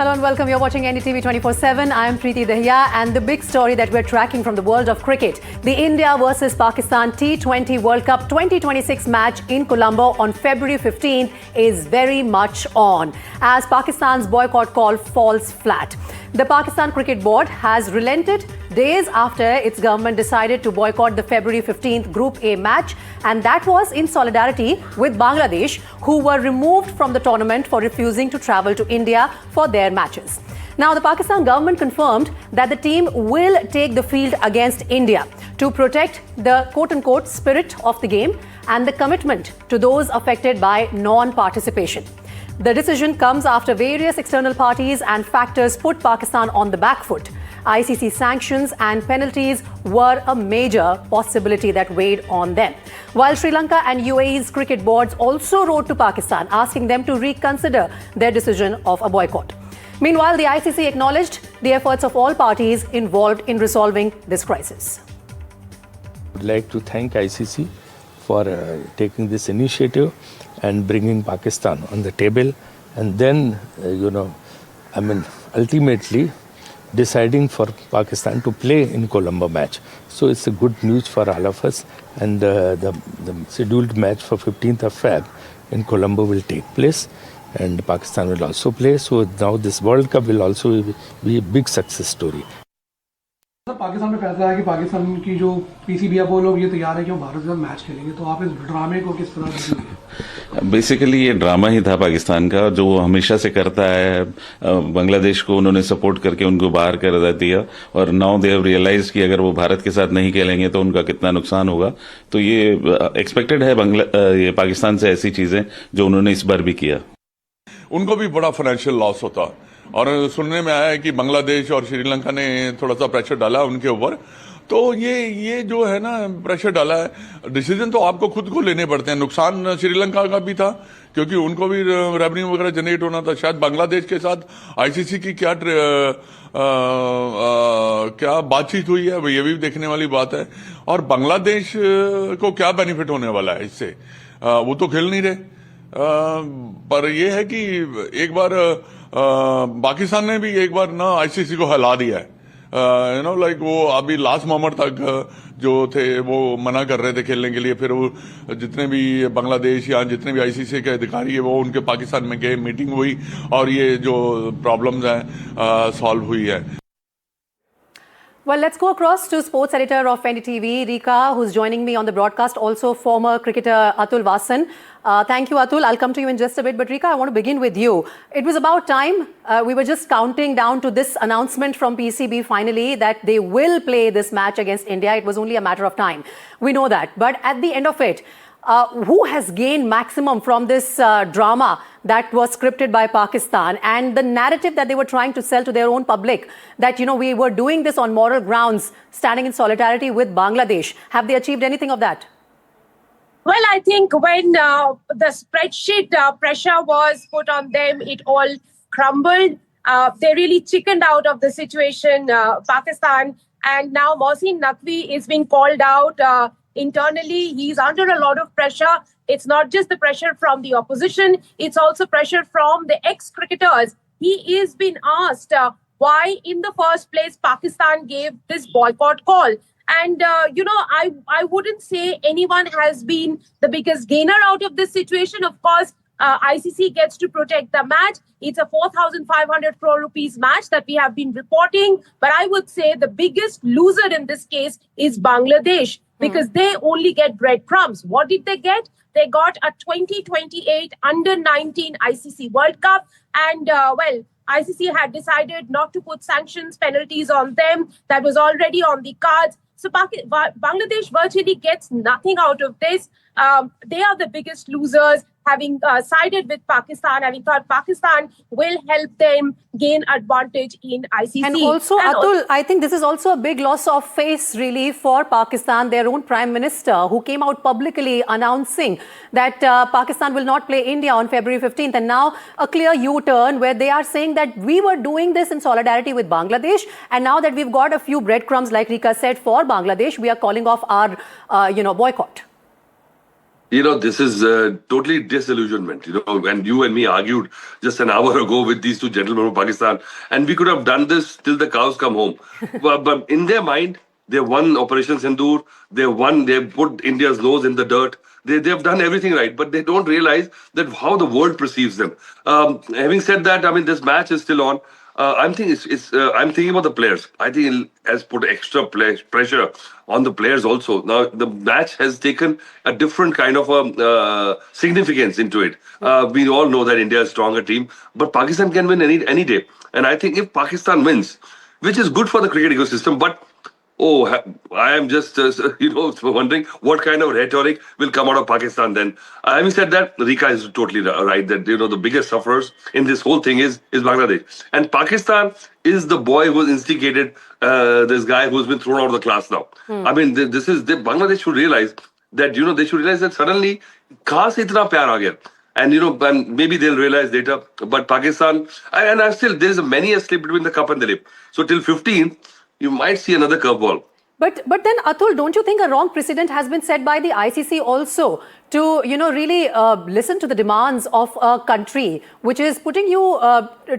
Hello and welcome. You're watching NDTV 24/7. I am Preeti Dahiya, and the big story that we're tracking from the world of cricket, the India versus Pakistan T20 World Cup 2026 match in Colombo on February 15 is very much on, as Pakistan's boycott call falls flat. The Pakistan Cricket Board has relented days after its government decided to boycott the February 15th Group A match, and that was in solidarity with Bangladesh, who were removed from the tournament for refusing to travel to India for their matches. Now, the Pakistan government confirmed that the team will take the field against India to protect the quote-unquote spirit of the game and the commitment to those affected by non-participation. The decision comes after various external parties and factors put Pakistan on the back foot. ICC sanctions and penalties were a major possibility that weighed on them. While Sri Lanka and UAE's cricket boards also wrote to Pakistan asking them to reconsider their decision of a boycott. Meanwhile, the ICC acknowledged the efforts of all parties involved in resolving this crisis. I would like to thank ICC for taking this initiative and bringing Pakistan on the table, and then, ultimately deciding for Pakistan to play in Colombo match. So it's a good news for all of us, and the scheduled match for 15th of Feb in Colombo will take place, and Pakistan will also play. So now this World Cup will also be a big success story. Pakistan में फैसला है कि पाकिस्तान की जो PCB है वो लोग ये तैयार है कि वो भारत के साथ मैच खेलेंगे, तो आप इस ड्रामे को किस तरह देखेंगे? बेसिकली ये ड्रामा ही था पाकिस्तान का, जो हमेशा से करता है। बांग्लादेश को उन्होंने सपोर्ट करके उनको बाहर कर दिया, और नाउ दे हैव रियलाइज कि अगर वो भारत के साथ नहीं खेलेंगे तो उनका कितना नुकसान होगा। तो ये एक्सपेक्टेड है ये पाकिस्तान से ऐसी चीजें जो उन्होंने इस बार भी किया। उनको भी बड़ा फाइनेंशियल लॉस होता, और सुनने में आया है कि बांग्लादेश और श्रीलंका ने थोड़ा सा प्रेशर डाला उनके ऊपर। तो ये जो है ना प्रेशर डाला है, डिसीजन तो आपको खुद को लेने पड़ते हैं। नुकसान श्रीलंका का भी था क्योंकि उनको भी रेवेन्यू वगैरह जनरेट होना था। शायद बांग्लादेश के साथ आईसीसी की क्या बातचीत हुई है ये भी देखने वाली बात है, और बांग्लादेश को क्या बेनिफिट होने वाला है इससे, वो तो खेल नहीं रहे। पर यह है कि एक बार पाकिस्तान ने भी एक बार ना आईसीसी को हिला दिया है। वो अभी लास्ट मोमेंट तक जो थे वो मना कर रहे थे खेलने के लिए, फिर वो जितने भी बांग्लादेश या जितने भी आईसीसी के अधिकारी है वो उनके पाकिस्तान में गए, मीटिंग हुई, और ये जो प्रॉब्लम्स हैं सॉल्व हुई है। Well, let's go across to sports editor of NDTV, Rika, who's joining me on the broadcast, also former cricketer Atul Vasan. Thank you, Atul. I'll come to you in just a bit. But Rika, I want to begin with you. It was about time. We were just counting down to this announcement from PCB finally that they will play this match against India. It was only a matter of time. We know that. But at the end of it, who has gained maximum from this drama that was scripted by Pakistan and the narrative that they were trying to sell to their own public that, we were doing this on moral grounds, standing in solidarity with Bangladesh? Have they achieved anything of that? Well, I think when the spreadsheet pressure was put on them, it all crumbled. They really chickened out of the situation, Pakistan. And now Mohsin Naqvi is being called out internally. He's under a lot of pressure. It's not just the pressure from the opposition, it's also pressure from the ex-cricketers. He is being asked why in the first place Pakistan gave this boycott call. And, I wouldn't say anyone has been the biggest gainer out of this situation. Of course, ICC gets to protect the match. It's a 4,500 crore rupees match that we have been reporting. But I would say the biggest loser in this case is Bangladesh, because they only get breadcrumbs. What did they get? They got a 2028 Under-19 ICC World Cup. And, ICC had decided not to put sanctions, penalties on them. That was already on the cards. So Bangladesh virtually gets nothing out of this. They are the biggest losers, having sided with Pakistan, having thought Pakistan will help them gain advantage in ICC. And also, Atul, I think this is also a big loss of face, really, for Pakistan. Their own Prime Minister, who came out publicly announcing that Pakistan will not play India on February 15th. And now a clear U-turn where they are saying that we were doing this in solidarity with Bangladesh. And now that we've got a few breadcrumbs, like Rika said, for Bangladesh, we are calling off our, boycott. This is totally disillusionment, and you and me argued just an hour ago with these two gentlemen from Pakistan, and we could have done this till the cows come home. But in their mind, they won Operation Sindoor, they put India's nose in the dirt, they've done everything right, but they don't realize that how the world perceives them. Having said that, I mean, this match is still on. I'm thinking about the players. I think it has put extra pressure on the players also. Now the match has taken a different kind of significance into it. We all know that India is a stronger team, but Pakistan can win any day. And I think if Pakistan wins, which is good for the cricket ecosystem, but oh, I am just, wondering what kind of rhetoric will come out of Pakistan then. Having said that, Rika is totally right that, the biggest sufferers in this whole thing is Bangladesh. And Pakistan is the boy who instigated this guy who's been thrown out of the class now. I mean, Bangladesh should realize that, they should realize that suddenly, kahan se itna pyar aa gaya? And and maybe they'll realize later. But Pakistan, and I still, there is many a slip between the cup and the lip. So till 15th, you might see another curveball. But then, Atul, don't you think a wrong precedent has been set by the ICC also to, really listen to the demands of a country which is putting you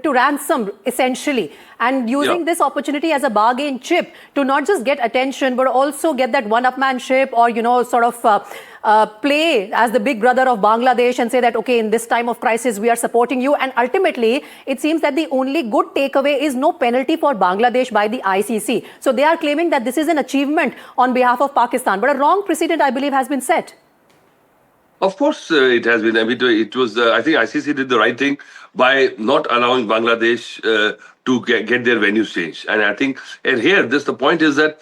to ransom, essentially, and using this opportunity as a bargain chip to not just get attention, but also get that one-upmanship or, sort of play as the big brother of Bangladesh and say that, okay, in this time of crisis, we are supporting you. And ultimately, it seems that the only good takeaway is no penalty for Bangladesh by the ICC. So they are claiming that this is an achievement on behalf of Pakistan. But a wrong precedent, I believe, has been set. Of course, it has been. I mean, it was. I think ICC did the right thing by not allowing Bangladesh to get their venues changed. And I think, and here, the point is that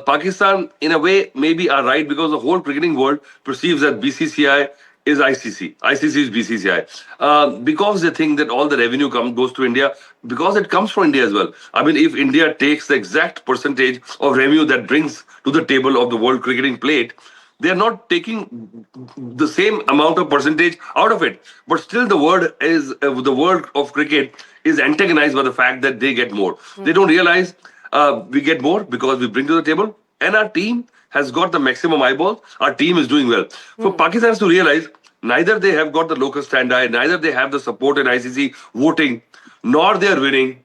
Pakistan, in a way, maybe are right because the whole cricketing world perceives that BCCI is ICC. ICC is BCCI. Because they think that all the revenue goes to India, because it comes from India as well. I mean, if India takes the exact percentage of revenue that brings to the table of the world cricketing plate, they are not taking the same amount of percentage out of it. But still the world of cricket is antagonized by the fact that they get more. They don't realize we get more because we bring to the table. And our team has got the maximum eyeballs. Our team is doing well. So Pakistan has to realize neither they have got the local stand-eye, neither they have the support in ICC voting, nor they are winning.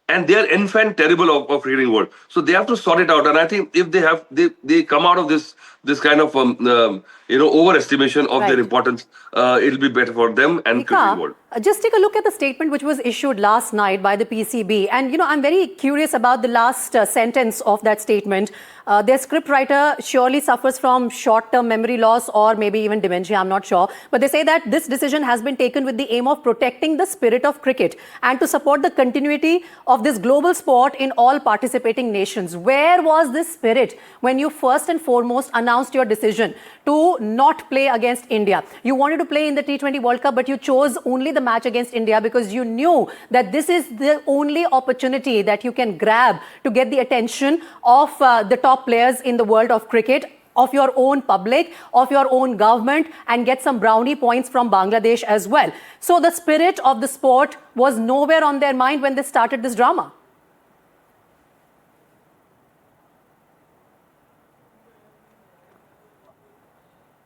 And they are infant terrible of cricketing world. So they have to sort it out. And I think if they come out of this kind of overestimation of their importance, it'll be better for them and cricketing world. Just take a look at the statement which was issued last night by the PCB. And, I'm very curious about the last sentence of that statement. Their scriptwriter surely suffers from short-term memory loss or maybe even dementia, I'm not sure. But they say that this decision has been taken with the aim of protecting the spirit of cricket and to support the continuity of this global sport in all participating nations. Where was this spirit when you first and foremost announced your decision to not play against India? You wanted to play in the T20 World Cup, but you chose only the match against India because you knew that this is the only opportunity that you can grab to get the attention of the top players in the world of cricket, of your own public, of your own government, and get some brownie points from Bangladesh as well. So the spirit of the sport was nowhere on their mind when they started this drama.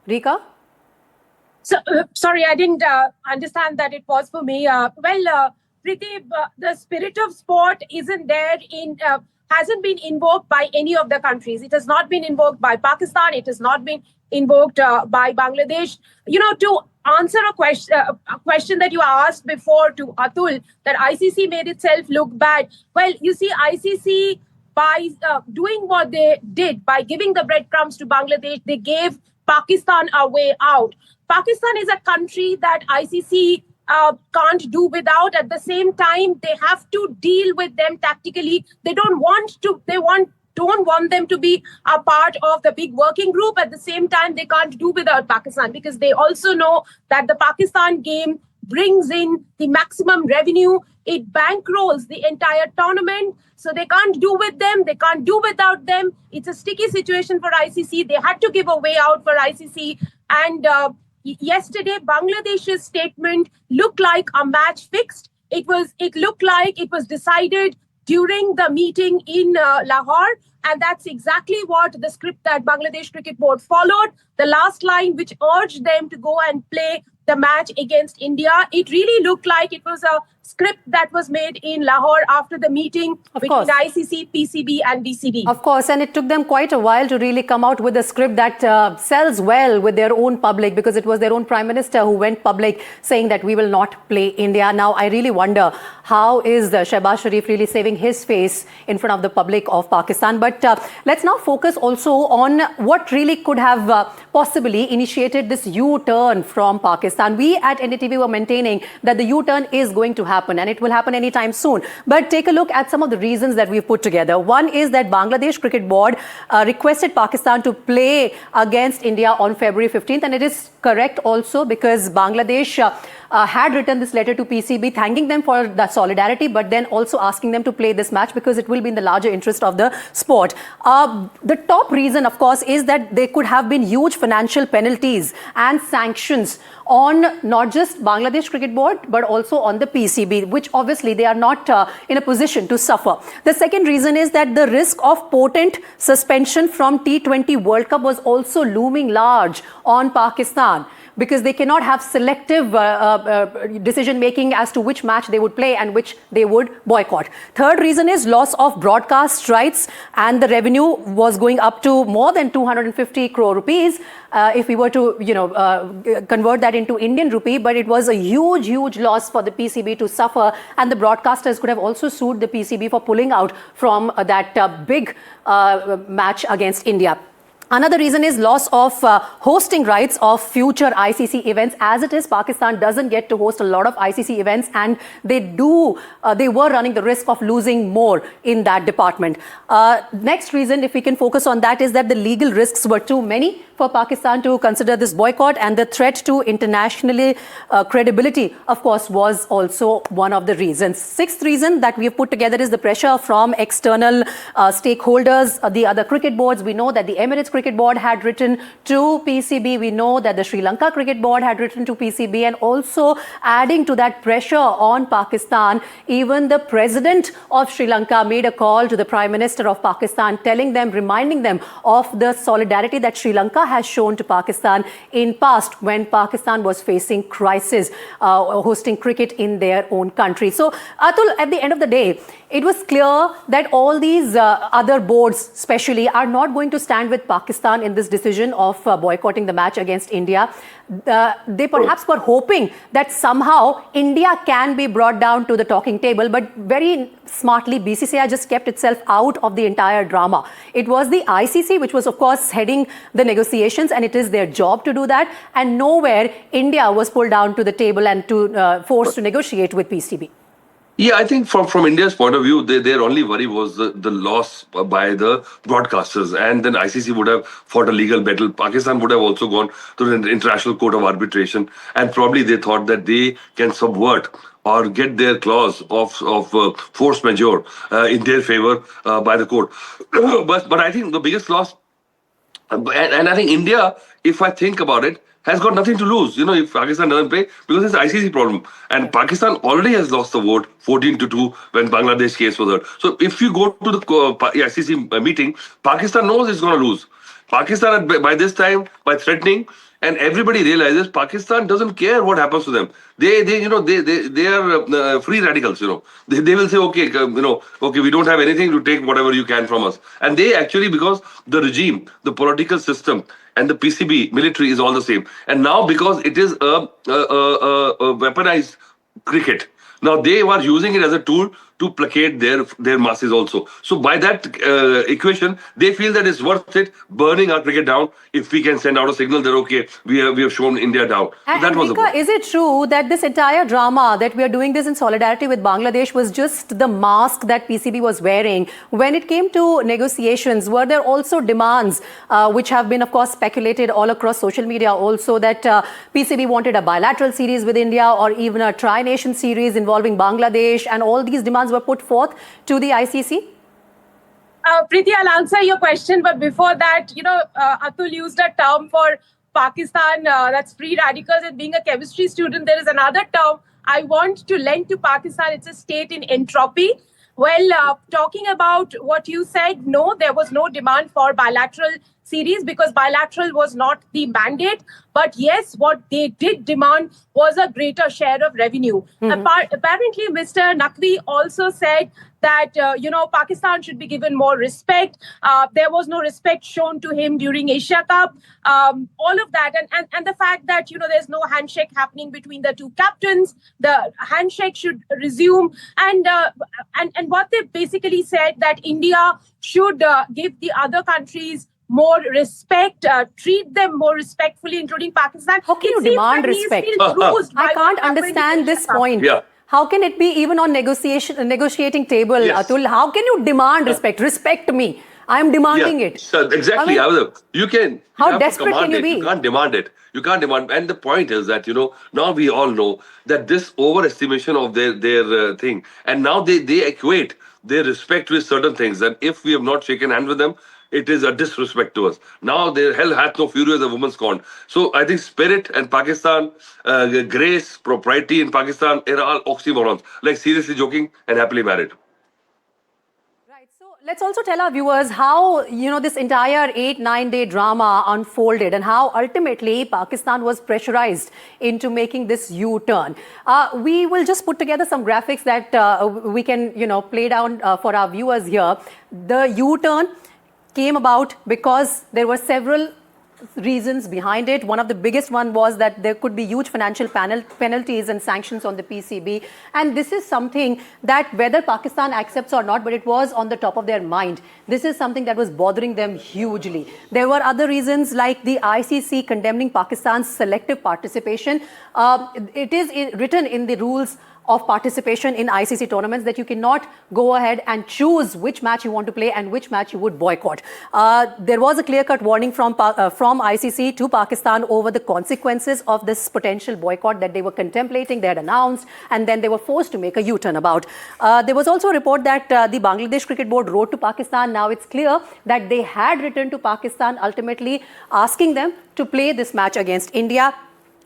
Rika? So, sorry, I didn't understand that it was for me. Preeti, the spirit of sport isn't there hasn't been invoked by any of the countries. It has not been invoked by Pakistan. It has not been invoked by Bangladesh. To answer a question that you asked before to Atul, that ICC made itself look bad. Well, you see, ICC, by doing what they did, by giving the breadcrumbs to Bangladesh, they gave Pakistan a way out. Pakistan is a country that ICC can't do without. At the same time, they have to deal with them tactically. They don't want them to be a part of the big working group. At the same time, they can't do without Pakistan because they also know that the Pakistan game brings in the maximum revenue. It bankrolls the entire tournament. So they can't do with them. They can't do without them. It's a sticky situation for ICC. They had to give a way out for ICC. And yesterday, Bangladesh's statement looked like a match fixed. It looked like it was decided during the meeting in Lahore. And that's exactly what the script that Bangladesh Cricket Board followed. The last line, which urged them to go and play the match against India, it really looked like it was a script that was made in Lahore after the meeting between ICC, PCB and BCB. Of course, and it took them quite a while to really come out with a script that sells well with their own public, because it was their own Prime Minister who went public saying that we will not play India. Now, I really wonder, how is Shehbaz Sharif really saving his face in front of the public of Pakistan? But let's now focus also on what really could have possibly initiated this U-turn from Pakistan. We at NDTV were maintaining that the U-turn is going to happen and it will happen anytime soon. But take a look at some of the reasons that we've put together. One is that Bangladesh Cricket Board requested Pakistan to play against India on February 15th. And it is correct also, because Bangladesh had written this letter to PCB thanking them for the solidarity, but then also asking them to play this match because it will be in the larger interest of the sport. The top reason, of course, is that there could have been huge financial penalties and sanctions on not just Bangladesh Cricket Board, but also on the PCB, which obviously they are not in a position to suffer. The second reason is that the risk of potent suspension from T20 World Cup was also looming large on Pakistan, because they cannot have selective decision-making as to which match they would play and which they would boycott. Third reason is loss of broadcast rights, and the revenue was going up to more than 250 crore rupees if we were to, convert that into Indian rupee. But it was a huge, huge loss for the PCB to suffer, and the broadcasters could have also sued the PCB for pulling out from that big match against India. Another reason is loss of hosting rights of future ICC events. As it is, Pakistan doesn't get to host a lot of ICC events, and they were running the risk of losing more in that department. Next reason, if we can focus on that, is that the legal risks were too many for Pakistan to consider this boycott, and the threat to international credibility, of course, was also one of the reasons. Sixth reason that we have put together is the pressure from external stakeholders, the other cricket boards. We know that the Emirates Cricket Board had written to PCB. We know that the Sri Lanka Cricket Board had written to PCB, and also adding to that pressure on Pakistan, even the president of Sri Lanka made a call to the Prime Minister of Pakistan, reminding them of the solidarity that Sri Lanka has shown to Pakistan in past when Pakistan was facing crisis hosting cricket in their own country. So, Atul, at the end of the day, it was clear that all these other boards, especially, are not going to stand with Pakistan in this decision of boycotting the match against India. They perhaps were hoping that somehow India can be brought down to the talking table, but very smartly, BCCI just kept itself out of the entire drama. It was the ICC which was, of course, heading the negotiations, and it is their job to do that. And nowhere India was pulled down to the table and forced to negotiate with PCB. Yeah, I think from India's point of view, their only worry was the loss by the broadcasters, and then ICC would have fought a legal battle. Pakistan would have also gone to the International Court of Arbitration, and probably they thought that they can subvert or get their clause of force majeure in their favor by the court. But I think the biggest loss, and I think India, if I think about it, has got nothing to lose, if Pakistan doesn't play, because it's an ICC problem. And Pakistan already has lost the vote 14-2 when Bangladesh case was heard. So if you go to the ICC meeting, Pakistan knows it's going to lose. Pakistan, by this time, by threatening, and everybody realizes Pakistan doesn't care what happens to them. They are free radicals. They will say, okay, we don't have anything to take whatever you can from us. And they actually, because the regime, the political system, and the PCB military is all the same. And now, because it is a weaponized cricket, now they are using it as a tool to placate their masses also. So by that equation, they feel that it's worth it burning our cricket down if we can send out a signal that, okay, we have shown India down. So that was Rika, is it true that this entire drama, that we are doing this in solidarity with Bangladesh, was just the mask that PCB was wearing? When it came to negotiations, were there also demands which have been, of course, speculated all across social media also, that PCB wanted a bilateral series with India or even a tri-nation series involving Bangladesh, and all these demands were put forth to the ICC? Preeti, I'll answer your question, but before that, Atul used a term for Pakistan, that's free radicals, and being a chemistry student, there is another term I want to lend to Pakistan. It's a state in entropy. Well, talking about what you said, no, there was no demand for bilateral series because bilateral was not the mandate. But yes, what they did demand was a greater share of revenue. Apparently, Mr. Naqvi also said that, Pakistan should be given more respect. There was no respect shown to him during Asia Cup. All of that. And the fact that, there's no handshake happening between the two captains, the handshake should resume. And what they basically said that India should give the other countries more respect, treat them more respectfully, including Pakistan. How can It you seems demand that he's respect? still bruised I by can't what happened in understand this Asia Cup. point. Yeah. How can it be even on negotiating table, Yes. Atul? How can you demand respect? Respect me. I am demanding it. So exactly. I mean, You can. how You have to desperate command can you it. be? You can't demand it. You can't demand. And the point is that now we all know that this overestimation of their thing, and now they equate their respect with certain things. And if we have not shaken hand with them, it is a disrespect to us. Now their hell hath no fury as a woman's scorned. So I think spirit and Pakistan, grace, propriety in Pakistan are all oxymorons. Like seriously joking and happily married. Right. So let's also tell our viewers how, this entire 8-9 day drama unfolded and how ultimately Pakistan was pressurized into making this U-turn. We will just put together some graphics that we can, play down for our viewers here. The U-turn came about because there were several reasons behind it. One of the biggest one was that there could be huge financial penalties and sanctions on the PCB. And this is something that whether Pakistan accepts or not, but it was on the top of their mind. This is something that was bothering them hugely. There were other reasons like the ICC condemning Pakistan's selective participation. It is written in the rules of participation in ICC tournaments that you cannot go ahead and choose which match you want to play and which match you would boycott. There was a clear-cut warning from ICC to Pakistan over the consequences of this potential boycott that they were contemplating, they had announced, and then they were forced to make a U-turn about. There was also a report that the Bangladesh Cricket Board wrote to Pakistan. Now it's clear that they had written to Pakistan ultimately asking them to play this match against India.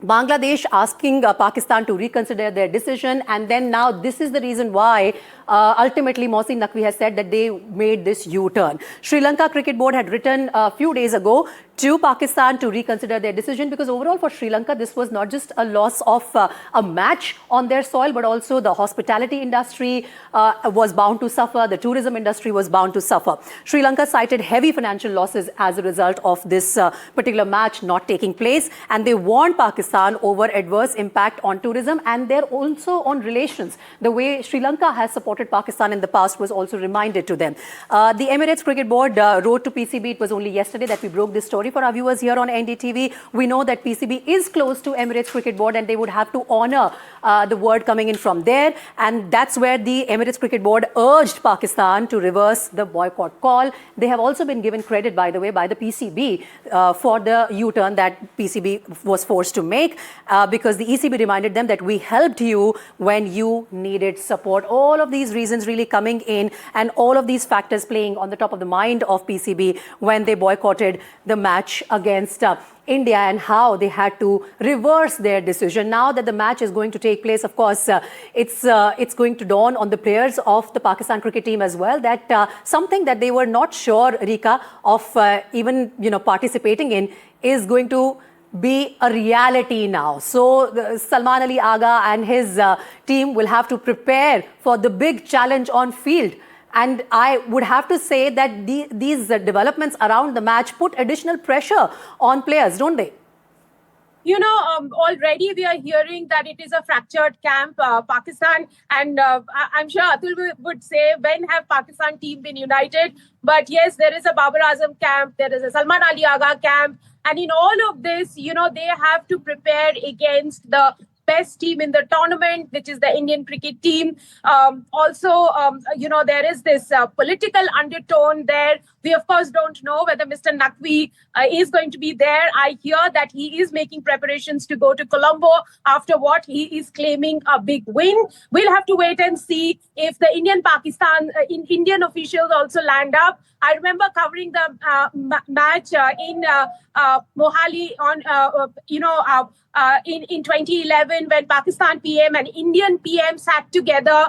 Bangladesh asking Pakistan to reconsider their decision, and then now this is the reason why ultimately Mohsin Naqvi has said that they made this U-turn. Sri Lanka Cricket Board had written a few days ago to Pakistan to reconsider their decision because overall for Sri Lanka this was not just a loss of a match on their soil, but also the hospitality industry was bound to suffer, the tourism industry was bound to suffer. Sri Lanka cited heavy financial losses as a result of this particular match not taking place, and they warned Pakistan over adverse impact on tourism and their also on relations. The way Sri Lanka has supported Pakistan in the past was also reminded to them. The Emirates Cricket Board wrote to PCB. It was only yesterday that we broke this story for our viewers here on NDTV. We know that PCB is close to Emirates Cricket Board and they would have to honor the word coming in from there. And that's where the Emirates Cricket Board urged Pakistan to reverse the boycott call. They have also been given credit, by the way, by the PCB for the U-turn that PCB was forced to make because the ECB reminded them that we helped you when you needed support. All of these reasons really coming in and all of these factors playing on the top of the mind of PCB when they boycotted the match against India and how they had to reverse their decision. Now that the match is going to take place, of course, it's going to dawn on the players of the Pakistan cricket team as well that something that they were not sure, Rika, of even participating in is going to be a reality now. So Salman Ali Agha and his team will have to prepare for the big challenge on field. And I would have to say that these developments around the match put additional pressure on players, don't they? Already we are hearing that it is a fractured camp, Pakistan, and I'm sure Atul would say, when have Pakistan team been united? But yes, there is a Babar Azam camp, there is a Salman Ali Agha camp, and in all of this, they have to prepare against the best team in the tournament, which is the Indian cricket team. There is this political undertone there. We, of course, don't know whether Mr. Naqvi is going to be there. I hear that he is making preparations to go to Colombo after what he is claiming a big win. We'll have to wait and see if the Indian officials also land up. I remember covering the match in Mohali on, in 2011 when Pakistan PM and Indian PM sat together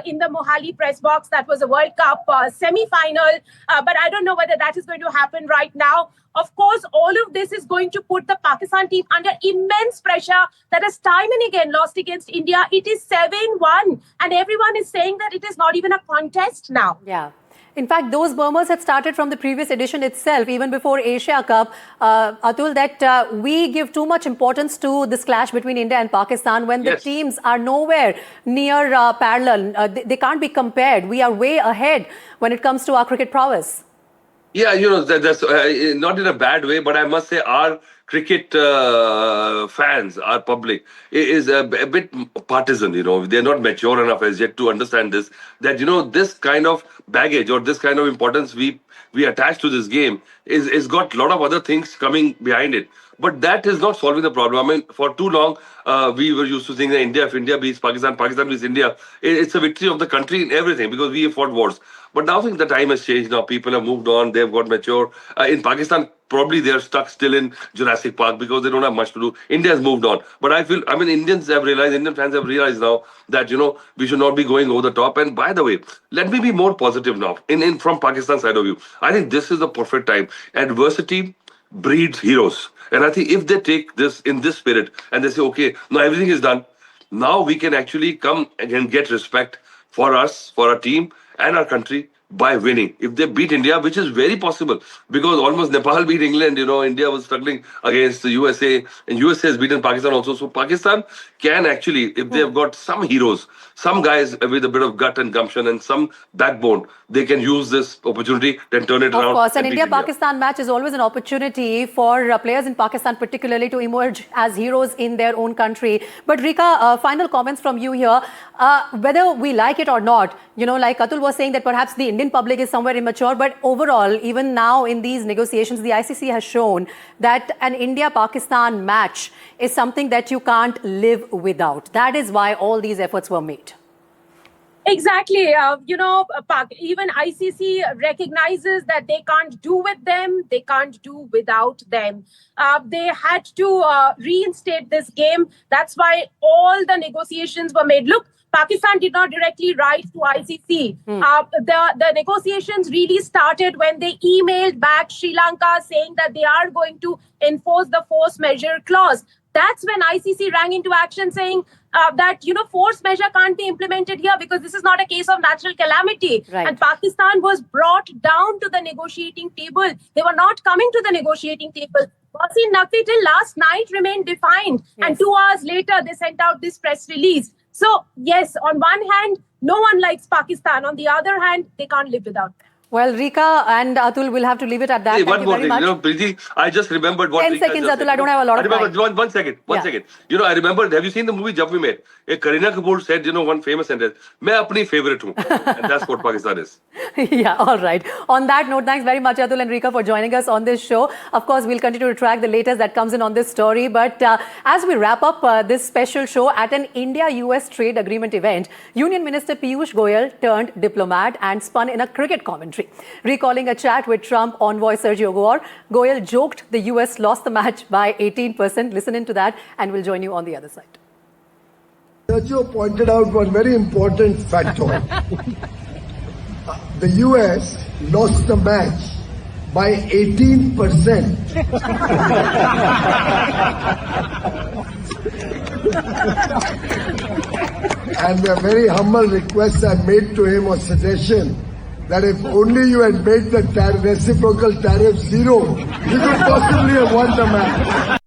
in the Mohali press box. That was a World Cup semi-final. But I don't know whether that is going to happen right now. Of course, all of this is going to put the Pakistan team under immense pressure that has time and again lost against India. It is 7-1 and everyone is saying that it is not even a contest now. Yeah. In fact, those murmurs had started from the previous edition itself, even before Asia Cup, Atul, that we give too much importance to this clash between India and Pakistan when the teams are nowhere near parallel. They can't be compared. We are way ahead when it comes to our cricket prowess. Yeah, that's not in a bad way, but I must say our cricket fans, our public, is a bit partisan. They're not mature enough as yet to understand this. That this kind of baggage or this kind of importance we attach to this game is got a lot of other things coming behind it. But that is not solving the problem. I mean, for too long, we were used to saying that if India beats Pakistan, Pakistan beats India. It's a victory of the country in everything because we have fought wars. But now I think the time has changed. Now people have moved on. They've got mature. In Pakistan, probably they're stuck still in Jurassic Park because they don't have much to do. India has moved on. But Indian fans have realized now that, we should not be going over the top. And by the way, let me be more positive now. From Pakistan's side of view, I think this is the perfect time. Adversity breeds heroes. And I think if they take this in this spirit and they say, okay, now everything is done. Now we can actually come and get respect for us, for our team and our country by winning. If they beat India, which is very possible, because almost Nepal beat England, India was struggling against the USA, and USA has beaten Pakistan also. So Pakistan can actually, if they have got some heroes, some guys with a bit of gut and gumption and some backbone, they can use this opportunity and turn it around. Of course, an India-Pakistan match is always an opportunity for players in Pakistan particularly to emerge as heroes in their own country. But Rika, final comments from you here. Whether we like it or not, like Atul was saying that perhaps the Indian public is somewhere immature, but overall, even now in these negotiations, the ICC has shown that an India-Pakistan match is something that you can't live without. That is why all these efforts were made. Exactly. Even ICC recognizes that they can't do with them, they can't do without them. They had to reinstate this game. That's why all the negotiations were made. Look, Pakistan did not directly write to ICC. The negotiations really started when they emailed back Sri Lanka saying that they are going to enforce the force majeure clause. That's when ICC rang into action saying that, force measure can't be implemented here because this is not a case of natural calamity. Right. And Pakistan was brought down to the negotiating table. They were not coming to the negotiating table. Wasim Naqvi till last night remained defiant. Yes. And 2 hours later, they sent out this press release. So, yes, on one hand, no one likes Pakistan. On the other hand, they can't live without them. Well, Rika and Atul will have to leave it at that. Hey, Thank you very much. Preeti, I just remembered what 10 Rika seconds, just Atul. said. I don't have a lot of time. One second. I remember, have you seen the movie Jab We Met? Kareena Kapoor said, one famous sentence, "Main apni favorite hu." And that's what Pakistan is. Yeah, all right. On that note, thanks very much, Atul and Rika, for joining us on this show. Of course, we'll continue to track the latest that comes in on this story. But as we wrap up this special show at an India-US trade agreement event, Union Minister Piyush Goyal turned diplomat and spun in a cricket commentary. Recalling a chat with Trump envoy Sergio Gore, Goyal joked the US lost the match by 18%. Listen into that and we'll join you on the other side. Sergio pointed out one very important factor. The US lost the match by 18%. And a very humble request I made to him or suggestion that if only you had made the reciprocal tariff zero, you could possibly have won the match.